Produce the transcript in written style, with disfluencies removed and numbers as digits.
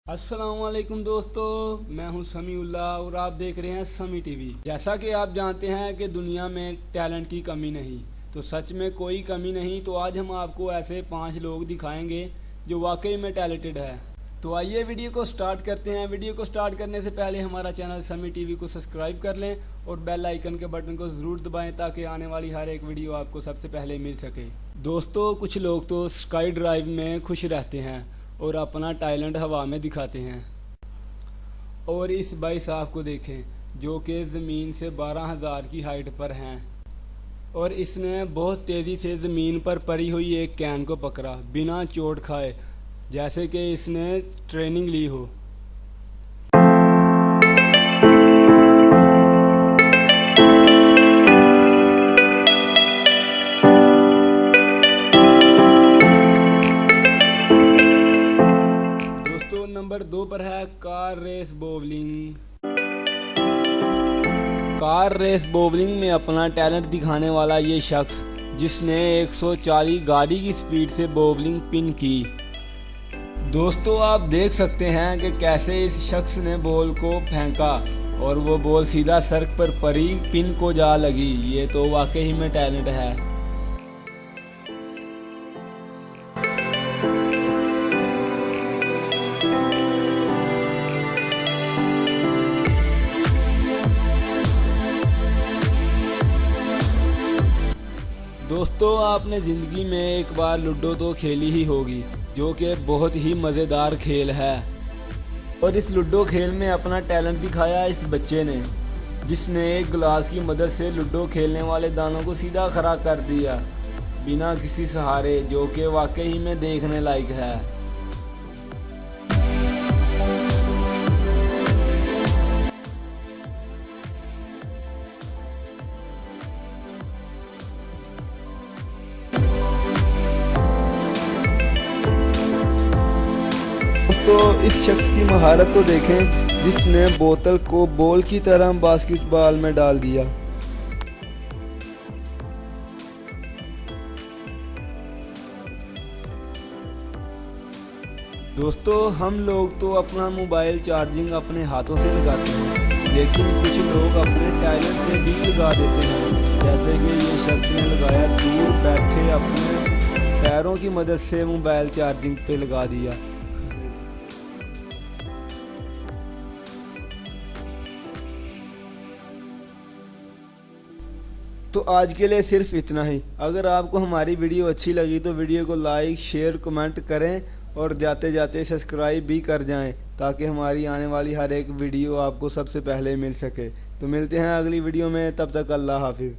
अस्सलाम वालेकुम दोस्तों, मैं हूं समीउल्लाह और आप देख रहे हैं समी टीवी। जैसा कि आप जानते हैं कि दुनिया में टैलेंट की कमी नहीं, तो सच में कोई कमी नहीं। तो आज हम आपको ऐसे 5 लोग दिखाएंगे जो वाकई में टैलेंटेड है। तो आइए वीडियो को स्टार्ट करते हैं। वीडियो को स्टार्ट करने से पहले हमारा चैनल समी टीवी को सब्सक्राइब कर लें और बेल आइकन के बटन को ज़रूर दबाएं ताकि आने वाली हर एक वीडियो आपको सबसे पहले मिल सके। दोस्तों, कुछ लोग तो स्काई ड्राइव में खुश रहते हैं और अपना टैलेंट हवा में दिखाते हैं। और इस भाई साहब को देखें जो कि ज़मीन से 12,000 की हाइट पर हैं और इसने बहुत तेज़ी से ज़मीन पर पड़ी हुई एक कैन को पकड़ा बिना चोट खाए, जैसे कि इसने ट्रेनिंग ली हो। दोस्तों, नंबर 2 पर है कार रेस बोवलिंग। कार रेस बोवलिंग में अपना टैलेंट दिखाने वाला ये शख्स, जिसने 140 गाड़ी की स्पीड से बोवलिंग पिन की। दोस्तों, आप देख सकते हैं कि कैसे इस शख्स ने बॉल को फेंका और वो बॉल सीधा सड़क पर पड़ी, पिन को जा लगी। ये तो वाकई में टैलेंट है। दोस्तों, आपने ज़िंदगी में एक बार लूडो तो खेली ही होगी, जो कि बहुत ही मज़ेदार खेल है। और इस लूडो खेल में अपना टैलेंट दिखाया इस बच्चे ने, जिसने एक गिलास की मदद से लूडो खेलने वाले दानों को सीधा खड़ा कर दिया बिना किसी सहारे, जो कि वाकई में देखने लायक है। दोस्तों, इस शख्स की महारत तो देखें, जिसने बोतल को बॉल की तरह बास्केटबॉल में डाल दिया। दोस्तों, हम लोग तो अपना मोबाइल चार्जिंग अपने हाथों से लगाते हैं, लेकिन कुछ लोग अपने टैलेंट से भी लगा देते हैं, जैसे कि ये शख्स ने लगाया दूर बैठे अपने पैरों की मदद से मोबाइल चार्जिंग पे लगा दिया। तो आज के लिए सिर्फ इतना ही। अगर आपको हमारी वीडियो अच्छी लगी तो वीडियो को लाइक, शेयर, कमेंट करें और जाते जाते सब्सक्राइब भी कर जाएं, ताकि हमारी आने वाली हर एक वीडियो आपको सबसे पहले मिल सके। तो मिलते हैं अगली वीडियो में, तब तक अल्लाह हाफिज़।